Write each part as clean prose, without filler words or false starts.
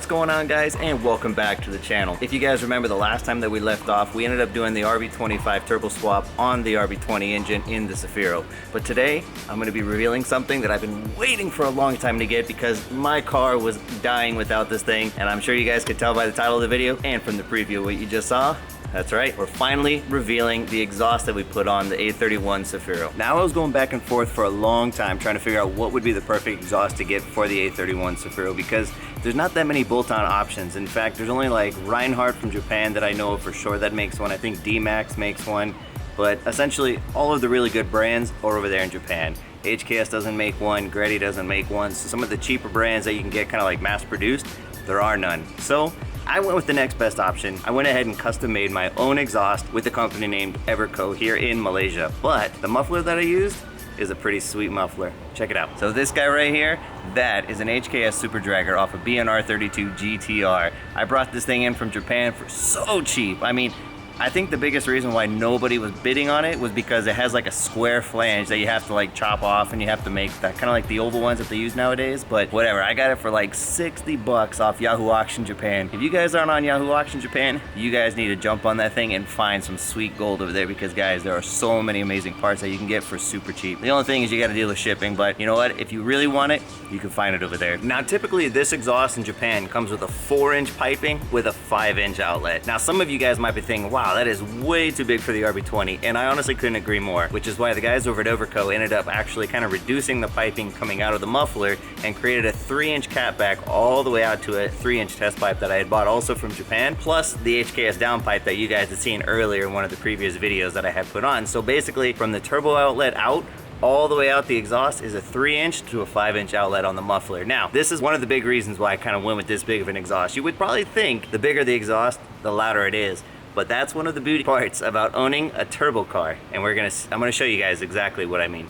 What's going on, guys, and welcome back to the channel. If you guys remember the last time that we left off, we ended up doing the RB25 turbo swap on the RB20 engine in the Cefiro. But today I'm going to be revealing something that I've been waiting for a long time to get because my car was dying without this thing, and I'm sure you guys could tell by the title of the video and from the preview what you just saw. That's right, we're finally revealing the exhaust that we put on the A31 Cefiro. Now, I was going back and forth for a long time trying to figure out what would be the perfect exhaust to get for the A31 Cefiro because there's not that many bolt-on options. In fact, there's only like Reinhardt from Japan that I know for sure that makes one. I think D-Max makes one, but essentially all of the really good brands are over there in Japan. HKS doesn't make one, Greddy doesn't make one, so some of the cheaper brands that you can get kind of like mass-produced, there are none. So I went with the next best option. I went ahead and custom made my own exhaust with a company named Everco here in Malaysia. But the muffler that I used is a pretty sweet muffler. Check it out. So this guy right here, that is an HKS Super Drager off of R32 GTR. I brought this thing in from Japan for so cheap. I mean, I think the biggest reason why nobody was bidding on it was because it has like a square flange that you have to like chop off, and you have to make that kind of like the oval ones that they use nowadays. But whatever, I got it for like 60 bucks off Yahoo Auction Japan. If you guys aren't on Yahoo Auction Japan, you guys need to jump on that thing and find some sweet gold over there because, guys, there are so many amazing parts that you can get for super cheap. The only thing is you got to deal with shipping, but you know what? If you really want it, you can find it over there. Now, typically this exhaust in Japan comes with a 4-inch piping with a 5-inch outlet. Now, some of you guys might be thinking, wow, that is way too big for the RB20, and I honestly couldn't agree more, which is why the guys over at Everco ended up actually kind of reducing the piping coming out of the muffler and created a 3-inch catback all the way out to a 3-inch test pipe that I had bought also from Japan, plus the HKS downpipe that you guys had seen earlier in one of the previous videos that I had put on. So basically, from the turbo outlet out, all the way out the exhaust is a 3-inch to a 5-inch outlet on the muffler. Now, this is one of the big reasons why I kind of went with this big of an exhaust. You would probably think the bigger the exhaust, the louder it is. But that's one of the beauty parts about owning a turbo car. And I'm gonna show you guys exactly what I mean.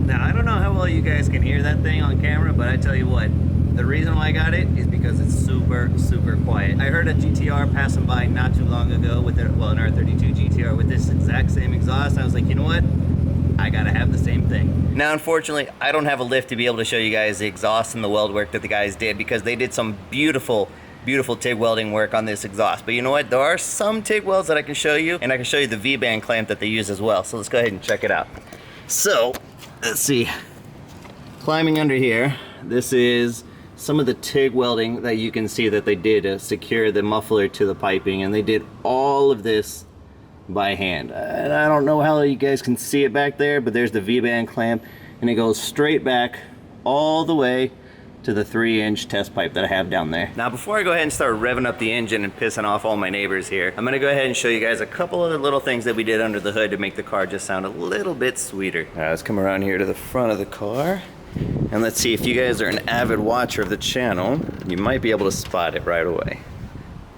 Now, I don't know how well you guys can hear that thing on camera, but I tell you what, the reason why I got it is because it's super, super quiet. I heard a GTR passing by not too long ago with an R32 GTR with this exact same exhaust. I was like, you know what? I gotta have the same thing. Now, unfortunately, I don't have a lift to be able to show you guys the exhaust and the weld work that the guys did because they did some beautiful, beautiful TIG welding work on this exhaust. But you know what? There are some TIG welds that I can show you, and I can show you the V-band clamp that they use as well. So let's go ahead and check it out. So, let's see. Climbing under here, this is some of the TIG welding that you can see that they did to secure the muffler to the piping, and they did all of this by hand. And I don't know how you guys can see it back there, but there's the V-band clamp, and it goes straight back all the way to the 3-inch test pipe that I have down there. Now, before I go ahead and start revving up the engine and pissing off all my neighbors here, I'm gonna go ahead and show you guys a couple other little things that we did under the hood to make the car just sound a little bit sweeter. All right, let's come around here to the front of the car. And let's see, if you guys are an avid watcher of the channel, you might be able to spot it right away.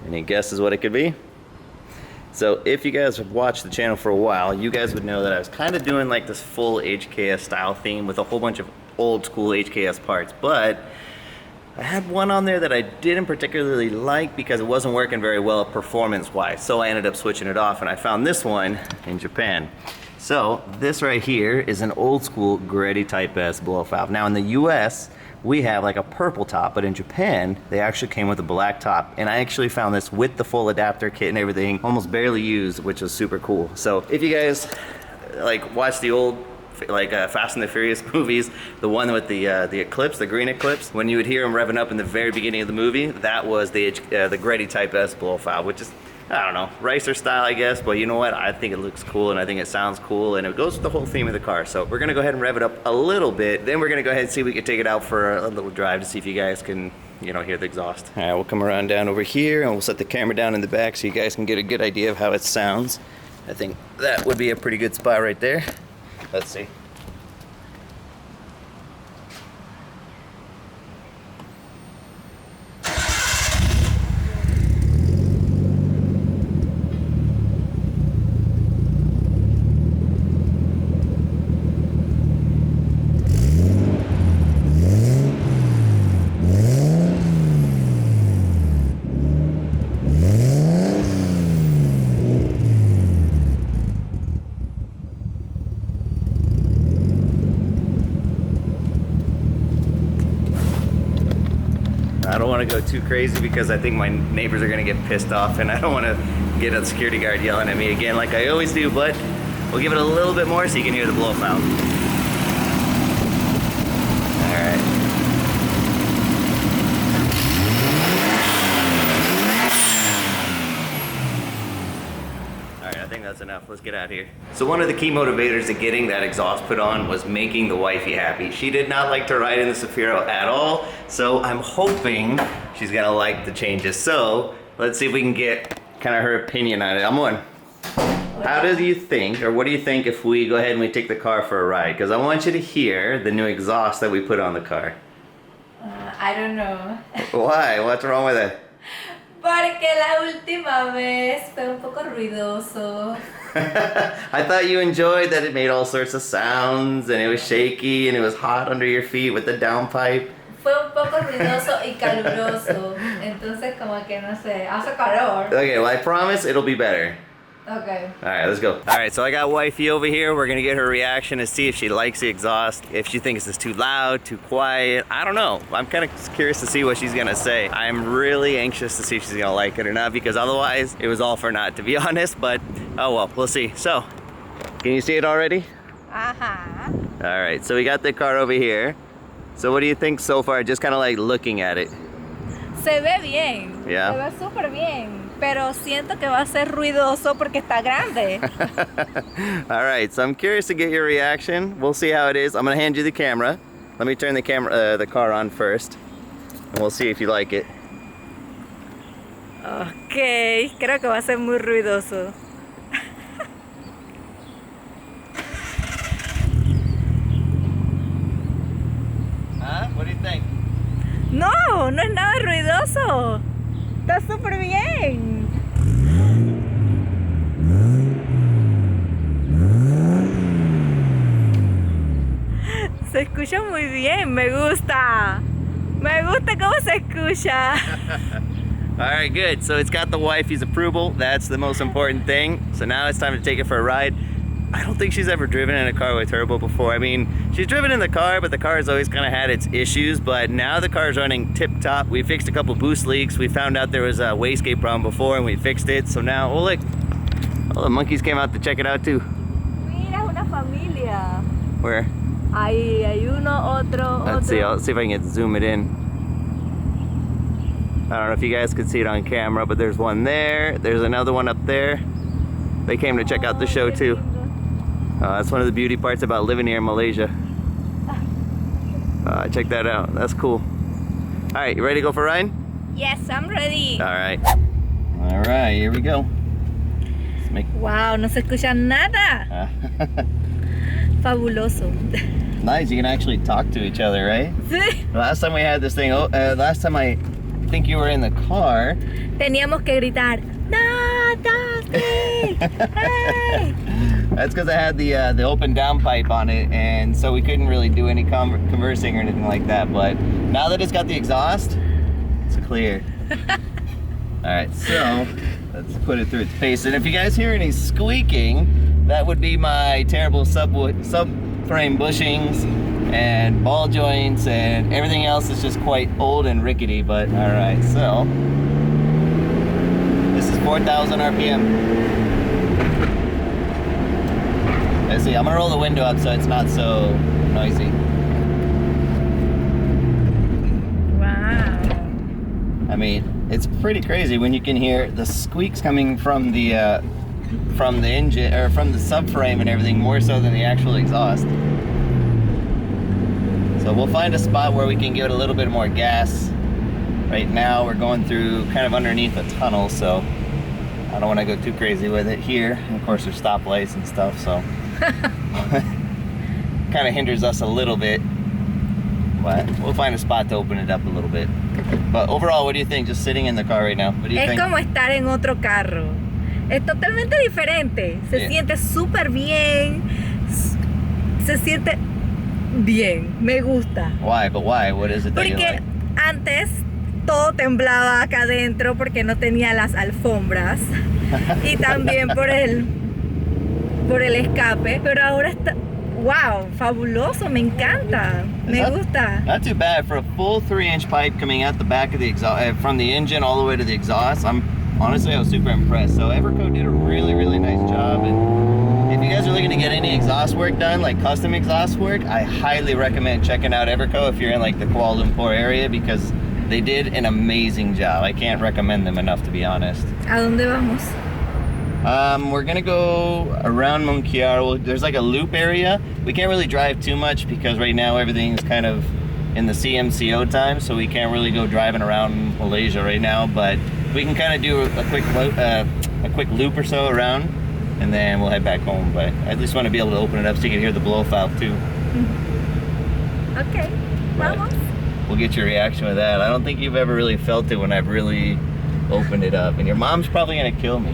Any guesses what it could be? So if you guys have watched the channel for a while, you guys would know that I was kind of doing like this full HKS style theme with a whole bunch of old school HKS parts, but I had one on there that I didn't particularly like because it wasn't working very well performance-wise. So I ended up switching it off, and I found this one in Japan. So this right here is an old school Greddy Type S blow-off valve. Now in the US, we have like a purple top, but in Japan, they actually came with a black top. And I actually found this with the full adapter kit and everything, almost barely used, which was super cool. So if you guys like watch the old like Fast and the Furious movies, the one with the Eclipse, the green Eclipse, when you would hear them revving up in the very beginning of the movie, that was the Greddy Type S blow-off valve, which is, I don't know, racer style, I guess, but you know what? I think it looks cool, and I think it sounds cool, and it goes with the whole theme of the car. So we're gonna go ahead and rev it up a little bit, then we're gonna go ahead and see if we can take it out for a little drive to see if you guys can, you know, hear the exhaust. All right, we'll come around down over here, and we'll set the camera down in the back so you guys can get a good idea of how it sounds. I think that would be a pretty good spot right there. Let's see. I don't want to go too crazy because I think my neighbors are going to get pissed off and I don't want to get a security guard yelling at me again like I always do, but we'll give it a little bit more so you can hear the blow sound. Alright. Alright, I think that's enough. Let's get out of here. So one of the key motivators to getting that exhaust put on was making the wifey happy. She did not like to ride in the Cefiro at all, so I'm hoping she's gonna like the changes. So let's see if we can get kind of her opinion on it. I'm on. How do you think, or what do you think if we go ahead and we take the car for a ride? Because I want you to hear the new exhaust that we put on the car. I don't know. Why? What's wrong with it? Porque la última vez fue un poco ruidoso. I thought you enjoyed that it made all sorts of sounds and it was shaky and it was hot under your feet with the downpipe. Fue un poco ruidoso y caluroso. Entonces como que no sé, hace calor. Okay, well I promise it'll be better. Okay. Alright, let's go. Alright, so I got wifey over here. We're gonna get her reaction to see if she likes the exhaust, if she thinks it's too loud, too quiet. I don't know. I'm kind of curious to see what she's gonna say. I'm really anxious to see if she's gonna like it or not, because otherwise it was all for naught, to be honest, but oh well, we'll see. So, can you see it already? Ajá. Alright, so we got the car over here. So what do you think so far, just kind of like looking at it? Se ve bien. Yeah. Se ve súper bien. Pero siento que va a ser ruidoso porque está grande. All right, so I'm curious to get your reaction. We'll see how it is. I'm gonna hand you the camera. Let me turn the car on first, and we'll see if you like it. Ok, creo que va a ser muy ruidoso. Huh? What do you think? No, no es nada ruidoso. Está súper bien. Se escucha muy bien, me gusta. Me gusta cómo se escucha. All right, good. So it's got the wifey's approval. That's the most important thing. So now it's time to take it for a ride. I don't think she's ever driven in a car with turbo before. I mean, she's driven in the car, but the car has always kind of had its issues. But now the car's running tip-top. We fixed a couple boost leaks. We found out there was a wastegate problem before, and we fixed it. So now, oh look, all the monkeys came out to check it out too. Mira, una familia. Where? Ahí hay uno, otro, Let's see. otro. I'll see if I can get zoom it in. I don't know if you guys could see it on camera, but there's one there. There's another one up there. They came to check out the show too. That's one of the beauty parts about living here in Malaysia. Check that out. That's cool. All right, you ready to go for a ride? Yes, I'm ready. All right. All right, here we go. Let's make... Wow, no se escucha nada. Fabuloso. Nice, you can actually talk to each other, right? Sí. Last time we had this thing, last time I think you were in the car. Teníamos que gritar, no, Dustin! Hey! That's because I had the open downpipe on it, and so we couldn't really do any conversing or anything like that. But now that it's got the exhaust, it's clear. All right, so let's put it through its pace. And if you guys hear any squeaking, that would be my terrible subframe bushings and ball joints, and everything else is just quite old and rickety. But all right, so this is 4,000 RPM. Let's see, I'm gonna roll the window up so it's not so noisy. Wow. I mean, it's pretty crazy when you can hear the squeaks coming from the engine, or from the subframe and everything, more so than the actual exhaust. So we'll find a spot where we can give it a little bit more gas. Right now we're going through kind of underneath a tunnel, so I don't want to go too crazy with it here. And of course there's stoplights and stuff, so kind of hinders us a little bit, but we'll find a spot to open it up a little bit. But overall, what do you think, just sitting in the car right now? What do you think? Es como estar en otro carro. Es totalmente diferente. Se siente súper bien. Se siente bien. Me gusta. Why? But why? What is it that you Porque like? antes todo temblaba acá adentro porque no tenía las alfombras. Y también por el escape. Pero ahora está... Wow, fabuloso, me encanta, me gusta. Not too bad for a full 3-inch pipe coming out the back of the exhaust, from the engine all the way to the exhaust. I was super impressed. So Everco did a really, really nice job. And if you guys are looking to get any exhaust work done, like custom exhaust work, I highly recommend checking out Everco if you're in like the Kuala Lumpur area, because they did an amazing job. I can't recommend them enough, to be honest. ¿A dónde vamos? We're gonna go around Monquiaro. There's like a loop area. We can't really drive too much because right now everything's kind of in the CMCO time, so we can't really go driving around Malaysia right now. But we can kind of do a quick loop or so around, and then we'll head back home. But I at least want to be able to open it up so you can hear the blow valve too. Okay, vamos. We'll get your reaction with that. I don't think you've ever really felt it when I've really opened it up, and your mom's probably gonna kill me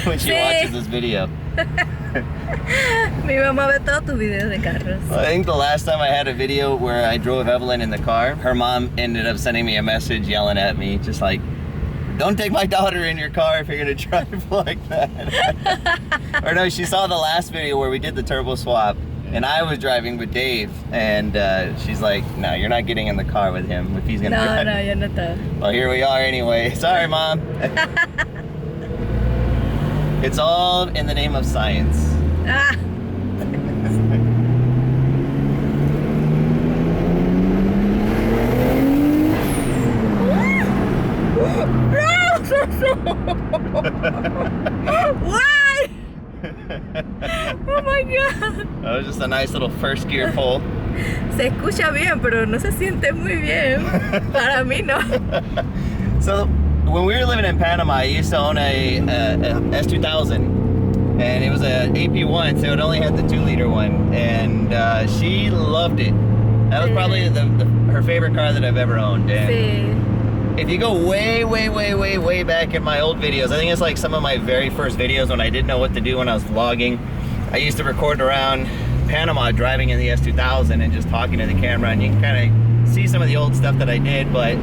when she watches this video. Mi mamá ve todos tus videos de carros. Well, I think the last time I had a video where I drove Evelyn in the car, her mom ended up sending me a message yelling at me, just like, don't take my daughter in your car if you're gonna drive like that. Or no, she saw the last video where we did the turbo swap, and I was driving with Dave, and she's like, no, you're not getting in the car with him if he's gonna drive. No, yo no está. Well, here we are anyway. Sorry, Mom. It's all in the name of science. Ah. Why? Oh my god. That was just a nice little first gear pull. Se escucha bien, pero no se siente muy bien. Para mí no. So when we were living in Panama, I used to own a S2000, and it was a AP1, so it only had the 2-liter one, and she loved it. That was probably her favorite car that I've ever owned. And Sí. if you go way back in my old videos, I think it's like some of my very first videos when I didn't know what to do when I was vlogging. I used to record around Panama driving in the S2000 and just talking to the camera, and you can kind of see some of the old stuff that I did, but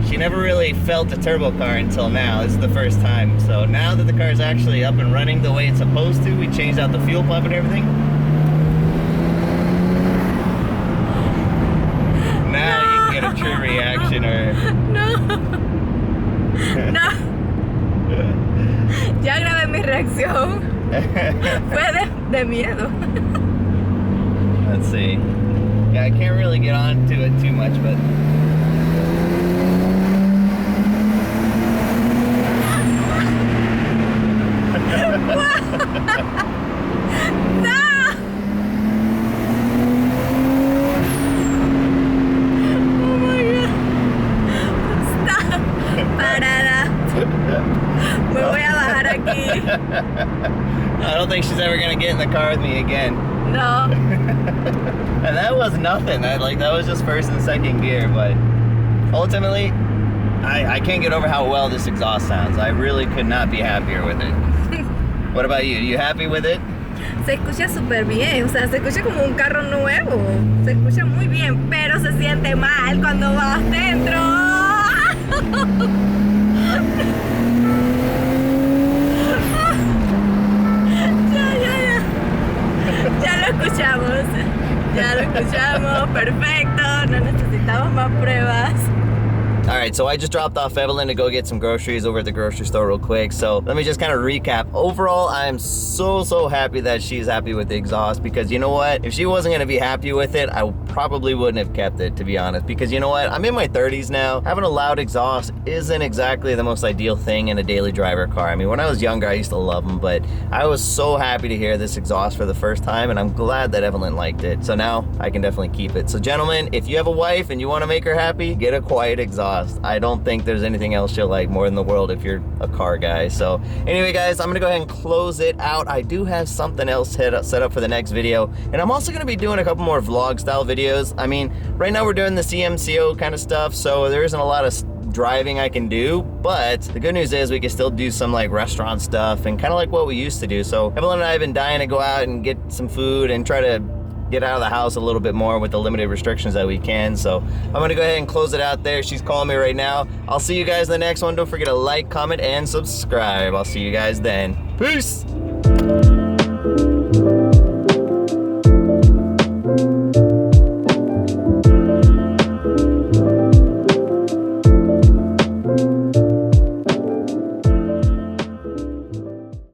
she never really felt a turbo car until now. This is the first time. So now that the car is actually up and running the way it's supposed to, we changed out the fuel pump and everything. Now you can get a true reaction, or... No. No. Ya grabé mi reacción. Fue de miedo. Let's see. Yeah, I can't really get onto it too much, but... No. Oh my god. Stop. Parada. Me voy a bajar aquí. I don't think she's ever gonna get in the car with me again. No. And that was nothing. That was just first and second gear, but ultimately, I can't get over how well this exhaust sounds. I really could not be happier with it. What about you? Are you happy with it? Se escucha súper bien, o sea, se escucha como un carro nuevo. Se escucha muy bien, pero se siente mal cuando vas dentro. Ya lo escuchamos. Ya lo escuchamos, perfecto. No necesitamos más pruebas. Alright, so I just dropped off Evelyn to go get some groceries over at the grocery store real quick. So let me just kind of recap. Overall, I'm so happy that she's happy with the exhaust, because you know what? If she wasn't going to be happy with it, I probably wouldn't have kept it, to be honest. Because you know what? I'm in my 30s now. Having a loud exhaust isn't exactly the most ideal thing in a daily driver car. I mean, when I was younger, I used to love them, but I was so happy to hear this exhaust for the first time, and I'm glad that Evelyn liked it. So now I can definitely keep it. So gentlemen, if you have a wife and you want to make her happy, get a quiet exhaust. I don't think there's anything else she'll like more in the world if you're a car guy. So anyway, guys, I'm gonna go ahead and close it out. I do have something else set up for the next video, and I'm also gonna be doing a couple more vlog style videos. I mean, right now we're doing the CMCO kind of stuff, so there isn't a lot of driving I can do, but the good news is we can still do some like restaurant stuff and kind of like what we used to do. So Evelyn and I have been dying to go out and get some food and try to get out of the house a little bit more with the limited restrictions that we can. So I'm gonna go ahead and close it out there. She's calling me right now. I'll see you guys in the next one. Don't forget to like, comment, and subscribe. I'll see you guys then. Peace.